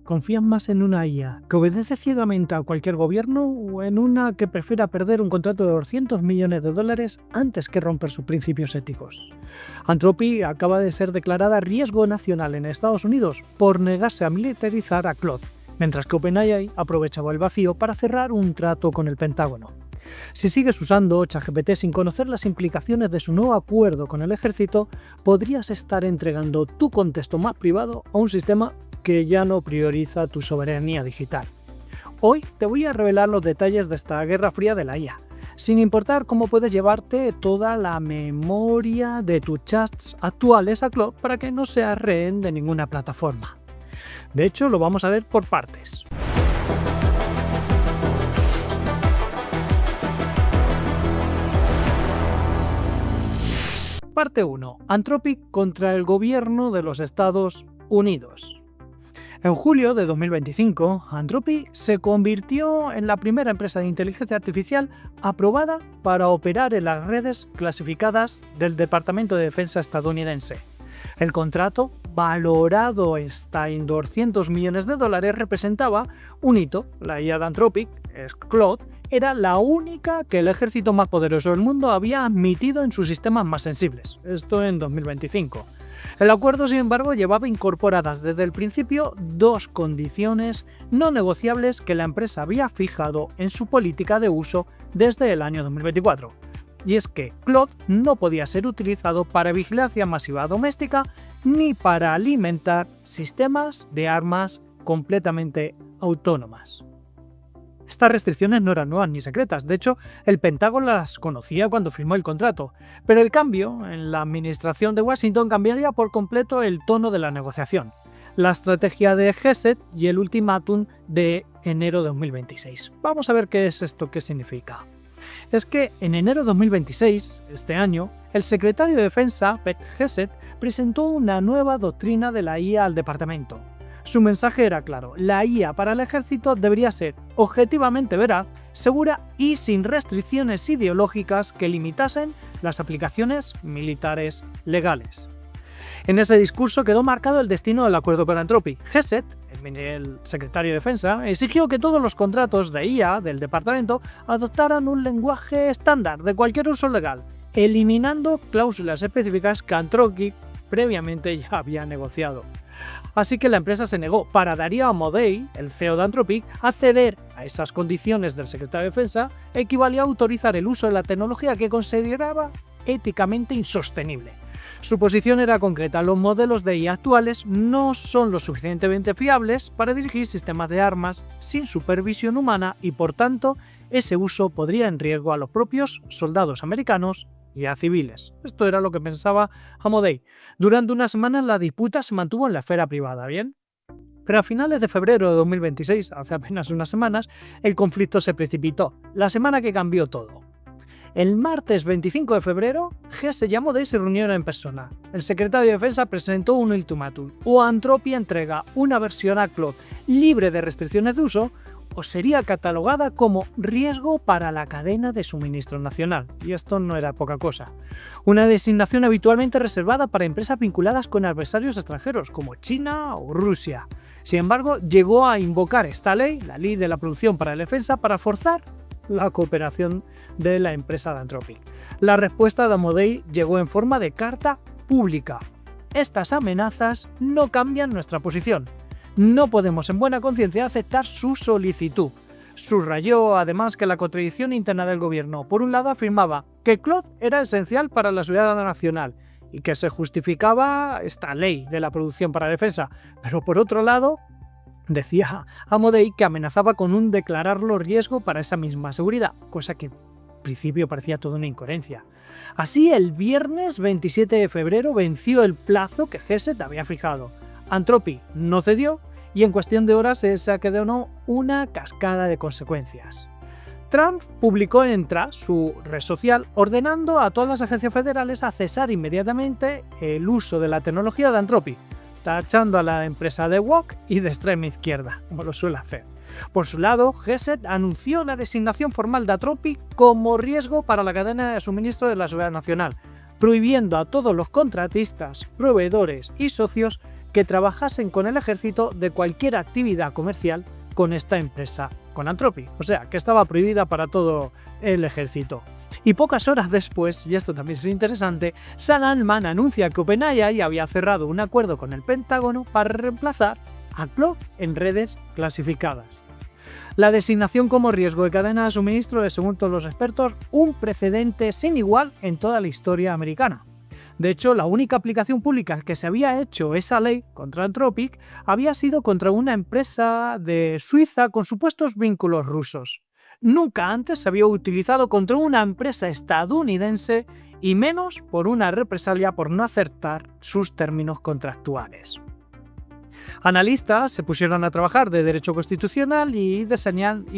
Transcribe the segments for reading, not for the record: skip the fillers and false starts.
¿Confías más en una IA que obedece ciegamente a cualquier gobierno o en una que prefiera perder un contrato de 200 millones de dólares antes que romper sus principios éticos? Anthropic acaba de ser declarada riesgo nacional en Estados Unidos por negarse a militarizar a Claude, mientras que OpenAI aprovechaba el vacío para cerrar un trato con el Pentágono. Si sigues usando ChatGPT sin conocer las implicaciones de su nuevo acuerdo con el ejército, podrías estar entregando tu contexto más privado a un sistema que ya no prioriza tu soberanía digital. Hoy te voy a revelar los detalles de esta guerra fría de la IA, sin importar cómo puedes llevarte toda la memoria de tus chats actuales a Claude para que no seas rehén de ninguna plataforma. De hecho, lo vamos a ver por partes. Parte 1. Anthropic contra el gobierno de los Estados Unidos. En julio de 2025, Anthropic se convirtió en la primera empresa de inteligencia artificial aprobada para operar en las redes clasificadas del Departamento de Defensa estadounidense. El contrato, valorado hasta en 200 millones de dólares, representaba un hito. La IA de Anthropic, Claude, era la única que el ejército más poderoso del mundo había admitido en sus sistemas más sensibles. Esto en 2025. El acuerdo, sin embargo, llevaba incorporadas desde el principio dos condiciones no negociables que la empresa había fijado en su política de uso desde el año 2024. Y es que Claude no podía ser utilizado para vigilancia masiva doméstica ni para alimentar sistemas de armas completamente autónomas. Estas restricciones no eran nuevas ni secretas, de hecho, el Pentágono las conocía cuando firmó el contrato, pero el cambio en la administración de Washington cambiaría por completo el tono de la negociación, la estrategia de Hesed y el ultimátum de enero de 2026. Vamos a ver qué es esto, qué significa. Es que en enero de 2026, este año, el secretario de Defensa, Pete Hesed, presentó una nueva doctrina de la IA al departamento. Su mensaje era claro: la IA para el ejército debería ser objetivamente veraz, segura y sin restricciones ideológicas que limitasen las aplicaciones militares legales. En ese discurso quedó marcado el destino del acuerdo con Anthropic. Hesed, el secretario de Defensa, exigió que todos los contratos de IA del departamento adoptaran un lenguaje estándar de cualquier uso legal, eliminando cláusulas específicas que Anthropic previamente ya había negociado. Así que la empresa se negó. Para Darío Amodei, el CEO de Anthropic, acceder a esas condiciones del secretario de Defensa equivalía a autorizar el uso de la tecnología que consideraba éticamente insostenible. Su posición era concreta: los modelos de IA actuales no son lo suficientemente fiables para dirigir sistemas de armas sin supervisión humana y, por tanto, ese uso podría en riesgo a los propios soldados americanos y a civiles. Esto era lo que pensaba Amodei. Durante unas semanas la disputa se mantuvo en la esfera privada, ¿bien? Pero a finales de febrero de 2026, hace apenas unas semanas, el conflicto se precipitó, la semana que cambió todo. El martes 25 de febrero, Hesed y Amodei se reunieron en persona. El secretario de Defensa presentó un ultimátum: o Anthropic entrega una versión a Claude libre de restricciones de uso, o sería catalogada como riesgo para la cadena de suministro nacional. Y esto no era poca cosa. Una designación habitualmente reservada para empresas vinculadas con adversarios extranjeros como China o Rusia. Sin embargo, llegó a invocar esta ley, la ley de la producción para la defensa, para forzar la cooperación de la empresa de Anthropic. La respuesta de Amodei llegó en forma de carta pública: estas amenazas no cambian nuestra posición. No podemos en buena conciencia aceptar su solicitud. Subrayó además que la contradicción interna del gobierno, por un lado, afirmaba que Claude era esencial para la seguridad nacional y que se justificaba esta ley de la producción para la defensa, pero por otro lado, decía Amodei que amenazaba con un declararlo riesgo para esa misma seguridad, cosa que en principio parecía toda una incoherencia. Así, el viernes 27 de febrero venció el plazo que Hesed había fijado. Anthropic no cedió y en cuestión de horas se desencadenó una cascada de consecuencias. Trump publicó en Truth, su red social, ordenando a todas las agencias federales a cesar inmediatamente el uso de la tecnología de Anthropic, tachando a la empresa de woke y de extrema izquierda, como lo suele hacer. Por su lado, Hesed anunció la designación formal de Anthropic como riesgo para la cadena de suministro de la seguridad nacional, prohibiendo a todos los contratistas, proveedores y socios que trabajasen con el ejército de cualquier actividad comercial con esta empresa, con Anthropic, o sea, que estaba prohibida para todo el ejército. Y pocas horas después, y esto también es interesante, Sam Altman anuncia que OpenAI había cerrado un acuerdo con el Pentágono para reemplazar a Claude en redes clasificadas. La designación como riesgo de cadena de suministro es, según todos los expertos, un precedente sin igual en toda la historia americana. De hecho, la única aplicación pública que se había hecho esa ley contra Anthropic había sido contra una empresa de Suiza con supuestos vínculos rusos. Nunca antes se había utilizado contra una empresa estadounidense y menos por una represalia por no aceptar sus términos contractuales. Analistas se pusieron a trabajar de derecho constitucional y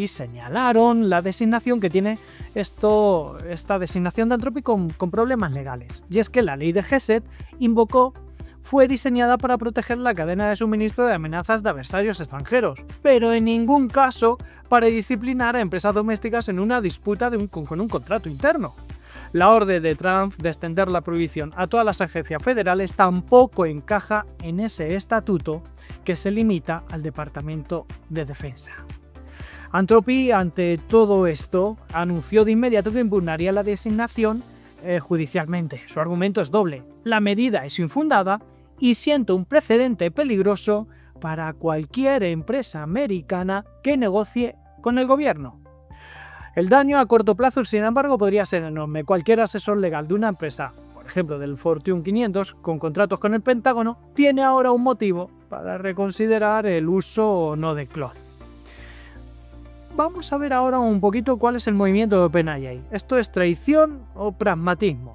señalaron la designación que tiene esta designación de Anthropic con problemas legales. Y es que la ley de Gesed fue diseñada para proteger la cadena de suministro de amenazas de adversarios extranjeros, pero en ningún caso para disciplinar a empresas domésticas en una disputa con un contrato interno. La orden de Trump de extender la prohibición a todas las agencias federales tampoco encaja en ese estatuto que se limita al Departamento de Defensa. Anthropic, ante todo esto, anunció de inmediato que impugnaría la designación judicialmente. Su argumento es doble. La medida es infundada y sienta un precedente peligroso para cualquier empresa americana que negocie con el gobierno. El daño a corto plazo, sin embargo, podría ser enorme. Cualquier asesor legal de una empresa, por ejemplo del Fortune 500, con contratos con el Pentágono, tiene ahora un motivo para reconsiderar el uso o no de Claude. Vamos a ver ahora un poquito cuál es el movimiento de OpenAI. ¿Esto es traición o pragmatismo?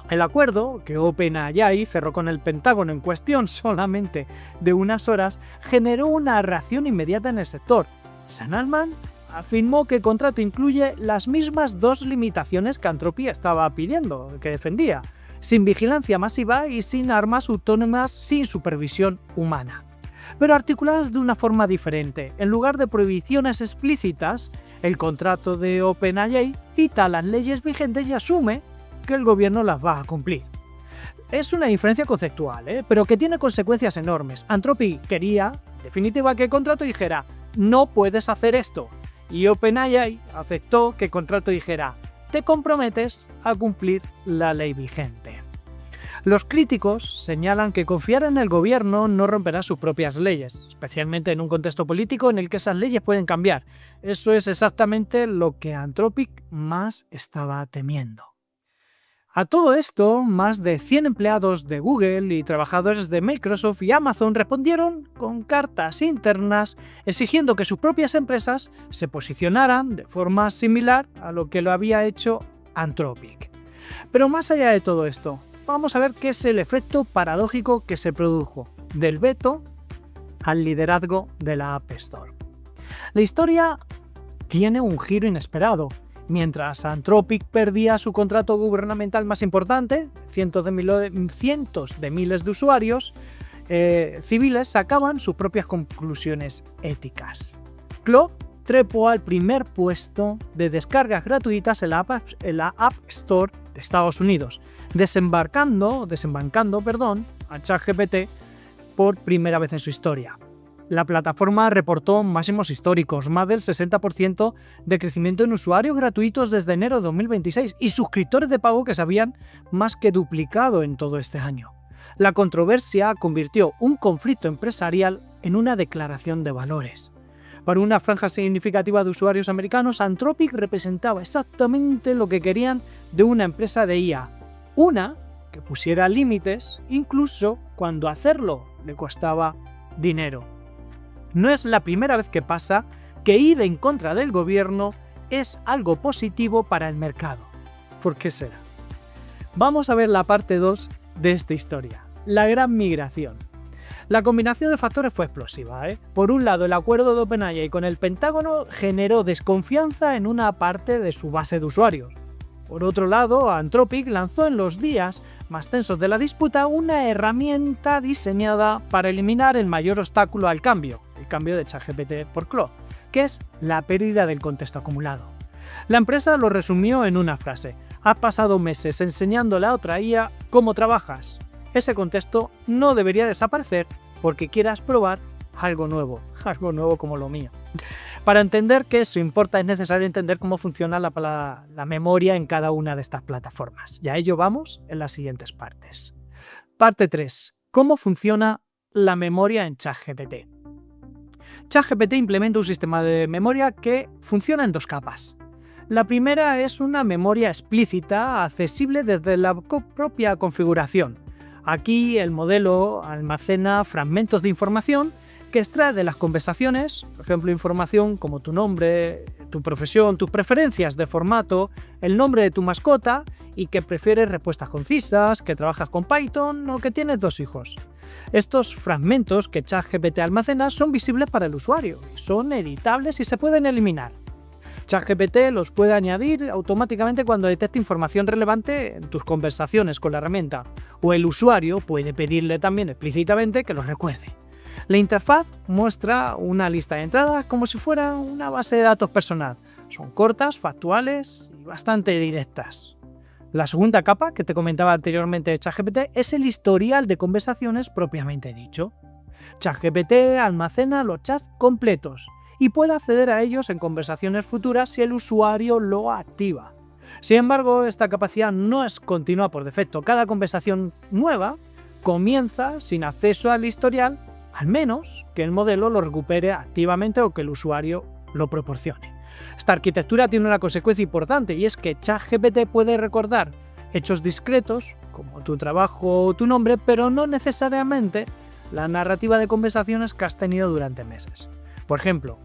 El acuerdo que OpenAI cerró con el Pentágono en cuestión solamente de unas horas generó una reacción inmediata en el sector. Sam Altman afirmó que el contrato incluye las mismas dos limitaciones que Anthropic estaba pidiendo, que defendía, sin vigilancia masiva y sin armas autónomas sin supervisión humana, pero articuladas de una forma diferente. En lugar de prohibiciones explícitas, el contrato de OpenAI cita las leyes vigentes y asume que el gobierno las va a cumplir. Es una diferencia conceptual, pero que tiene consecuencias enormes. Anthropic quería, en definitiva, que el contrato dijera «no puedes hacer esto», y OpenAI aceptó que el contrato dijera «te comprometes a cumplir la ley vigente». Los críticos señalan que confiar en el gobierno no romperá sus propias leyes, especialmente en un contexto político en el que esas leyes pueden cambiar. Eso es exactamente lo que Anthropic más estaba temiendo. A todo esto, más de 100 empleados de Google y trabajadores de Microsoft y Amazon respondieron con cartas internas exigiendo que sus propias empresas se posicionaran de forma similar a lo que lo había hecho Anthropic. Pero más allá de todo esto, vamos a ver qué es el efecto paradójico que se produjo del veto al liderazgo de la App Store. La historia tiene un giro inesperado. Mientras Anthropic perdía su contrato gubernamental más importante, cientos de miles de usuarios civiles sacaban sus propias conclusiones éticas. Claude trepó al primer puesto de descargas gratuitas en la App Store de Estados Unidos, desembarcando a ChatGPT por primera vez en su historia. La plataforma reportó máximos históricos, más del 60% de crecimiento en usuarios gratuitos desde enero de 2026 y suscriptores de pago que se habían más que duplicado en todo este año. La controversia convirtió un conflicto empresarial en una declaración de valores. Para una franja significativa de usuarios americanos, Anthropic representaba exactamente lo que querían de una empresa de IA, una que pusiera límites incluso cuando hacerlo le costaba dinero. No es la primera vez que pasa que ir en contra del gobierno es algo positivo para el mercado. ¿Por qué será? Vamos a ver la parte 2 de esta historia, la gran migración. La combinación de factores fue explosiva. Por un lado, el acuerdo de OpenAI con el Pentágono generó desconfianza en una parte de su base de usuarios. Por otro lado, Anthropic lanzó en los días más tensos de la disputa una herramienta diseñada para eliminar el mayor obstáculo al cambio, el cambio de ChatGPT por Claude, que es la pérdida del contexto acumulado. La empresa lo resumió en una frase: has pasado meses enseñándole a otra IA cómo trabajas. Ese contexto no debería desaparecer porque quieras probar algo nuevo como lo mío. Para entender que eso importa es necesario entender cómo funciona la memoria en cada una de estas plataformas. Y a ello vamos en las siguientes partes. Parte 3. ¿Cómo funciona la memoria en ChatGPT? ChatGPT implementa un sistema de memoria que funciona en 2 capas. La primera es una memoria explícita accesible desde la propia configuración. Aquí el modelo almacena fragmentos de información que extrae de las conversaciones, por ejemplo, información como tu nombre, tu profesión, tus preferencias de formato, el nombre de tu mascota y que prefieres respuestas concisas, que trabajas con Python o que tienes 2 hijos. Estos fragmentos que ChatGPT almacena son visibles para el usuario, son editables y se pueden eliminar. ChatGPT los puede añadir automáticamente cuando detecte información relevante en tus conversaciones con la herramienta, o el usuario puede pedirle también explícitamente que los recuerde. La interfaz muestra una lista de entradas como si fuera una base de datos personal. Son cortas, factuales y bastante directas. La segunda capa que te comentaba anteriormente de ChatGPT es el historial de conversaciones propiamente dicho. ChatGPT almacena los chats completos y puede acceder a ellos en conversaciones futuras si el usuario lo activa. Sin embargo, esta capacidad no es continua por defecto. Cada conversación nueva comienza sin acceso al historial, al menos que el modelo lo recupere activamente o que el usuario lo proporcione. Esta arquitectura tiene una consecuencia importante y es que ChatGPT puede recordar hechos discretos como tu trabajo o tu nombre, pero no necesariamente la narrativa de conversaciones que has tenido durante meses. Por ejemplo,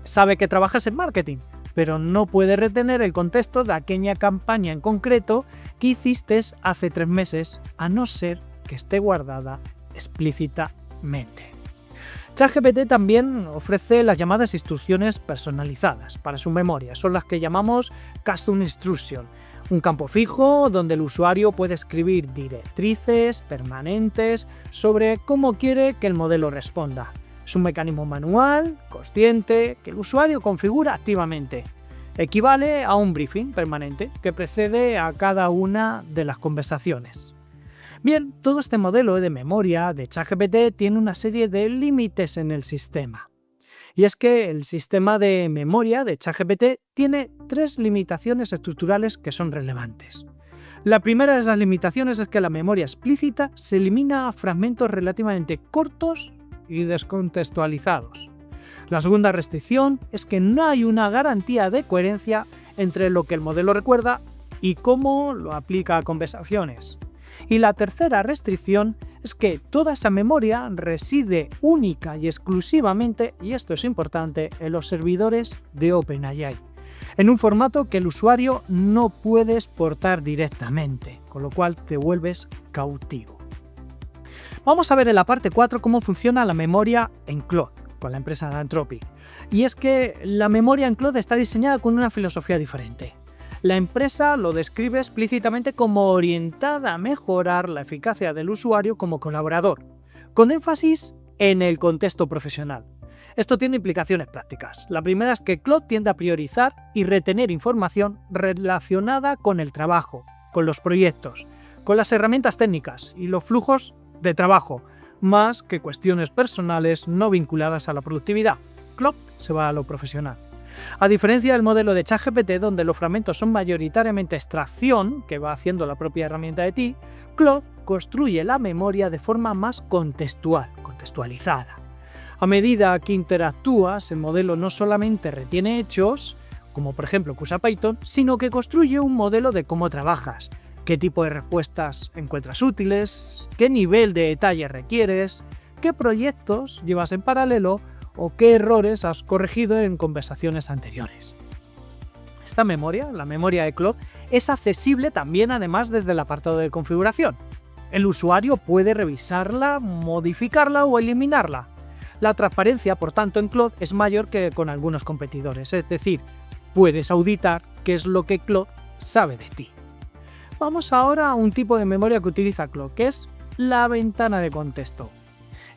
sabe que trabajas en marketing, pero no puede retener el contexto de aquella campaña en concreto que hiciste hace 3 meses, a no ser que esté guardada explícitamente. ChatGPT también ofrece las llamadas instrucciones personalizadas para su memoria, son las que llamamos Custom Instruction, un campo fijo donde el usuario puede escribir directrices permanentes sobre cómo quiere que el modelo responda. Es un mecanismo manual, consciente, que el usuario configura activamente. Equivale a un briefing permanente que precede a cada una de las conversaciones. Bien, todo este modelo de memoria de ChatGPT tiene una serie de límites en el sistema. Y es que el sistema de memoria de ChatGPT tiene 3 limitaciones estructurales que son relevantes. La primera de esas limitaciones es que la memoria explícita se elimina a fragmentos relativamente cortos y descontextualizados. La segunda restricción es que no hay una garantía de coherencia entre lo que el modelo recuerda y cómo lo aplica a conversaciones. Y la tercera restricción es que toda esa memoria reside única y exclusivamente, y esto es importante, en los servidores de OpenAI, en un formato que el usuario no puede exportar directamente, con lo cual te vuelves cautivo. Vamos a ver en la parte 4 cómo funciona la memoria en Claude, con la empresa de Anthropic. Y es que la memoria en Claude está diseñada con una filosofía diferente. La empresa lo describe explícitamente como orientada a mejorar la eficacia del usuario como colaborador, con énfasis en el contexto profesional. Esto tiene implicaciones prácticas. La primera es que Claude tiende a priorizar y retener información relacionada con el trabajo, con los proyectos, con las herramientas técnicas y los flujos de trabajo, más que cuestiones personales no vinculadas a la productividad. Claude se va a lo profesional. A diferencia del modelo de ChatGPT, donde los fragmentos son mayoritariamente extracción, que va haciendo la propia herramienta de ti, Claude construye la memoria de forma más contextualizada. A medida que interactúas, el modelo no solamente retiene hechos, como por ejemplo que usa Python, sino que construye un modelo de cómo trabajas, qué tipo de respuestas encuentras útiles, qué nivel de detalle requieres, qué proyectos llevas en paralelo o qué errores has corregido en conversaciones anteriores. Esta memoria, la memoria de Claude, es accesible también además desde el apartado de configuración. El usuario puede revisarla, modificarla o eliminarla. La transparencia, por tanto, en Claude es mayor que con algunos competidores, es decir, puedes auditar qué es lo que Claude sabe de ti. Vamos ahora a un tipo de memoria que utiliza Claude, que es la ventana de contexto.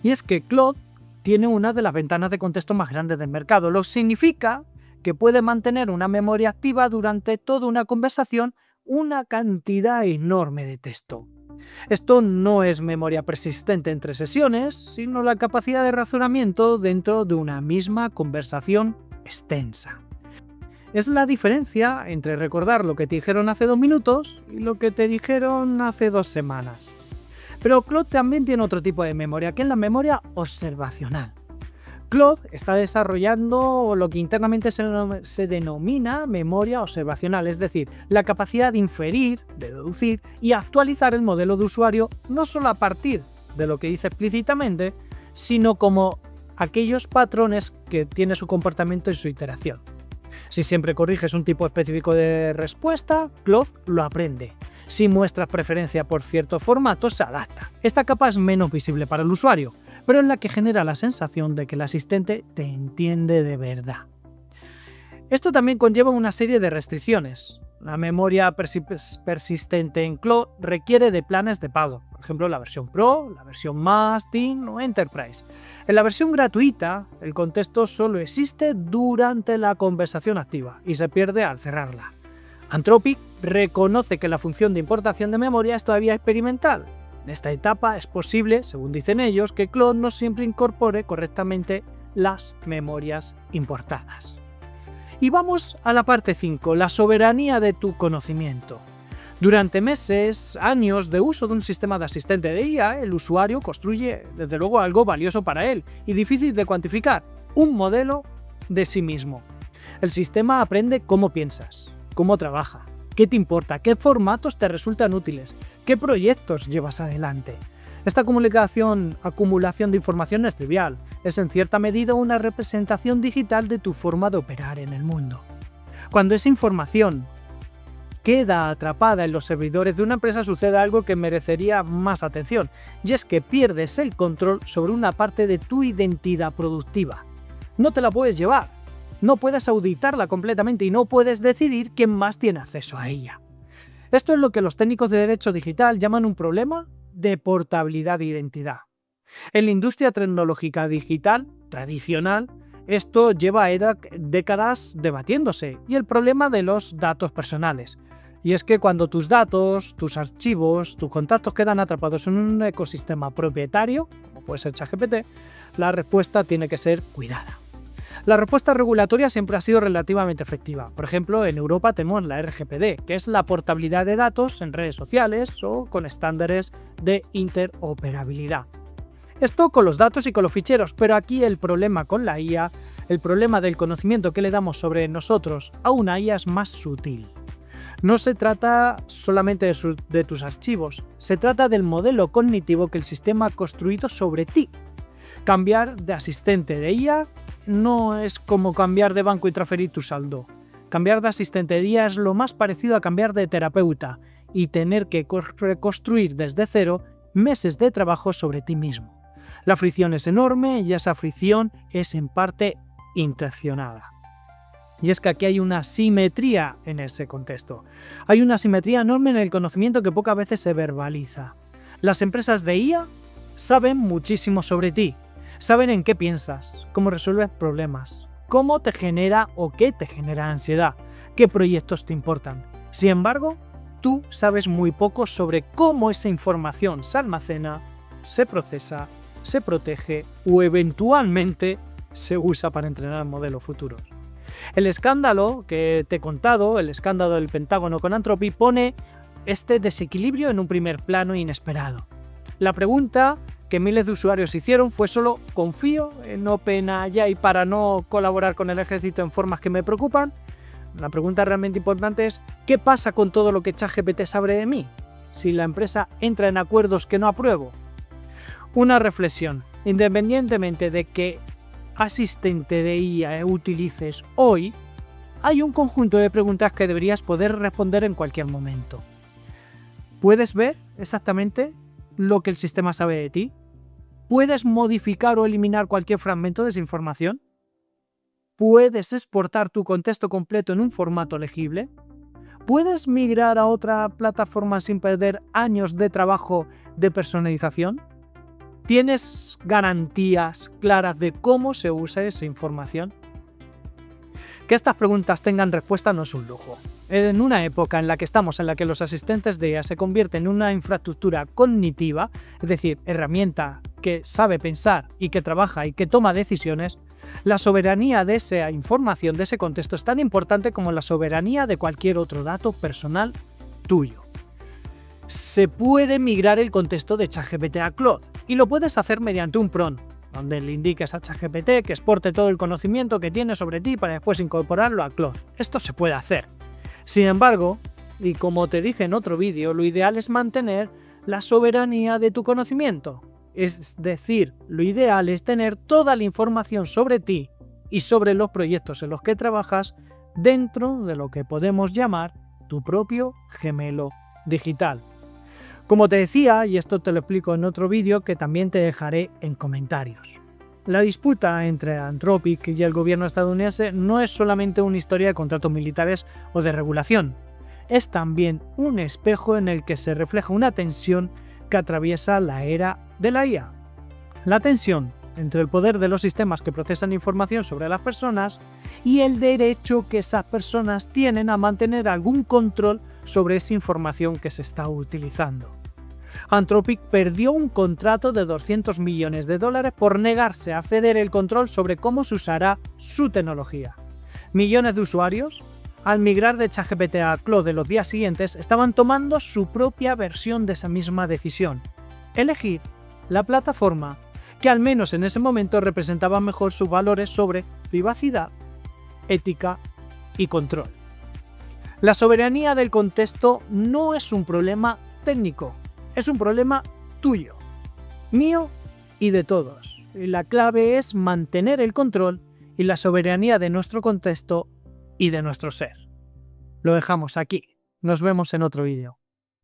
Y es que Claude tiene una de las ventanas de contexto más grandes del mercado, lo que significa que puede mantener una memoria activa durante toda una conversación una cantidad enorme de texto. Esto no es memoria persistente entre sesiones, sino la capacidad de razonamiento dentro de una misma conversación extensa. Es la diferencia entre recordar lo que te dijeron hace 2 minutos y lo que te dijeron hace 2 semanas. Pero Claude también tiene otro tipo de memoria, que es la memoria observacional. Claude está desarrollando lo que internamente se denomina memoria observacional, es decir, la capacidad de inferir, de deducir y actualizar el modelo de usuario no solo a partir de lo que dice explícitamente, sino como aquellos patrones que tiene su comportamiento y su iteración. Si siempre corriges un tipo específico de respuesta, Claude lo aprende. Si muestras preferencia por ciertos formatos, se adapta. Esta capa es menos visible para el usuario, pero es la que genera la sensación de que el asistente te entiende de verdad. Esto también conlleva una serie de restricciones. La memoria persistente en Claude requiere de planes de pago, por ejemplo la versión Pro, la versión Más, Teen o Enterprise. En la versión gratuita, el contexto solo existe durante la conversación activa y se pierde al cerrarla. Anthropic reconoce que la función de importación de memoria es todavía experimental. En esta etapa es posible, según dicen ellos, que Claude no siempre incorpore correctamente las memorias importadas. Y vamos a la parte 5, la soberanía de tu conocimiento. Durante meses, años de uso de un sistema de asistente de IA, el usuario construye, desde luego, algo valioso para él y difícil de cuantificar, un modelo de sí mismo. El sistema aprende cómo piensas, cómo trabaja, qué te importa, qué formatos te resultan útiles, qué proyectos llevas adelante. Esta acumulación de información no es trivial, es en cierta medida una representación digital de tu forma de operar en el mundo. Cuando esa información queda atrapada en los servidores de una empresa sucede algo que merecería más atención, y es que pierdes el control sobre una parte de tu identidad productiva. No te la puedes llevar, no puedes auditarla completamente y no puedes decidir quién más tiene acceso a ella. Esto es lo que los técnicos de derecho digital llaman un problema de portabilidad de identidad. En la industria tecnológica digital tradicional, esto lleva décadas debatiéndose, y el problema de los datos personales. Y es que cuando tus datos, tus archivos, tus contactos quedan atrapados en un ecosistema propietario, como puede ser ChatGPT, la respuesta tiene que ser cuidada. La respuesta regulatoria siempre ha sido relativamente efectiva. Por ejemplo, en Europa tenemos la RGPD, que es la portabilidad de datos en redes sociales o con estándares de interoperabilidad. Esto con los datos y con los ficheros, pero aquí el problema con la IA, el problema del conocimiento que le damos sobre nosotros a una IA es más sutil. No se trata solamente de tus archivos, se trata del modelo cognitivo que el sistema ha construido sobre ti. Cambiar de asistente de IA no es como cambiar de banco y transferir tu saldo. Cambiar de asistente de IA es lo más parecido a cambiar de terapeuta y tener que reconstruir desde cero meses de trabajo sobre ti mismo. La fricción es enorme y esa fricción es en parte intencionada. Y es que aquí hay una simetría en ese contexto. Hay una simetría enorme en el conocimiento que pocas veces se verbaliza. Las empresas de IA saben muchísimo sobre ti. Saben en qué piensas, cómo resuelves problemas, cómo te genera o qué te genera ansiedad, qué proyectos te importan. Sin embargo, tú sabes muy poco sobre cómo esa información se almacena, se procesa, se protege o eventualmente se usa para entrenar modelos futuros. El escándalo que te he contado, el escándalo del Pentágono con Anthropic, pone este desequilibrio en un primer plano inesperado. La pregunta que miles de usuarios hicieron fue solo ¿confío en OpenAI para no colaborar con el ejército en formas que me preocupan? La pregunta realmente importante es ¿qué pasa con todo lo que ChatGPT sabe de mí? Si la empresa entra en acuerdos que no apruebo. Una reflexión, independientemente de qué asistente de IA utilices hoy, hay un conjunto de preguntas que deberías poder responder en cualquier momento. ¿Puedes ver exactamente lo que el sistema sabe de ti? ¿Puedes modificar o eliminar cualquier fragmento de esa información? ¿Puedes exportar tu contexto completo en un formato legible? ¿Puedes migrar a otra plataforma sin perder años de trabajo de personalización? ¿Tienes garantías claras de cómo se usa esa información? Que estas preguntas tengan respuesta no es un lujo. En una época en la que estamos, en la que los asistentes de IA se convierten en una infraestructura cognitiva, es decir, herramienta que sabe pensar y que trabaja y que toma decisiones, la soberanía de esa información, de ese contexto, es tan importante como la soberanía de cualquier otro dato personal tuyo. Se puede migrar el contexto de ChatGPT a Claude y lo puedes hacer mediante un prompt, donde le indiques a ChatGPT que exporte todo el conocimiento que tiene sobre ti para después incorporarlo a Claude. Esto se puede hacer. Sin embargo, y como te dije en otro vídeo, lo ideal es mantener la soberanía de tu conocimiento. Es decir, lo ideal es tener toda la información sobre ti y sobre los proyectos en los que trabajas dentro de lo que podemos llamar tu propio gemelo digital. Como te decía, y esto te lo explico en otro vídeo que también te dejaré en comentarios, la disputa entre Anthropic y el gobierno estadounidense no es solamente una historia de contratos militares o de regulación, es también un espejo en el que se refleja una tensión que atraviesa la era de la IA. La tensión entre el poder de los sistemas que procesan información sobre las personas y el derecho que esas personas tienen a mantener algún control sobre esa información que se está utilizando. Anthropic perdió un contrato de $200 millones por negarse a ceder el control sobre cómo se usará su tecnología. Millones de usuarios, al migrar de ChatGPT a Claude en los días siguientes, estaban tomando su propia versión de esa misma decisión: elegir la plataforma que al menos en ese momento representaba mejor sus valores sobre privacidad, ética y control. La soberanía del contexto no es un problema técnico, es un problema tuyo, mío y de todos. Y la clave es mantener el control y la soberanía de nuestro contexto y de nuestro ser. Lo dejamos aquí. Nos vemos en otro vídeo.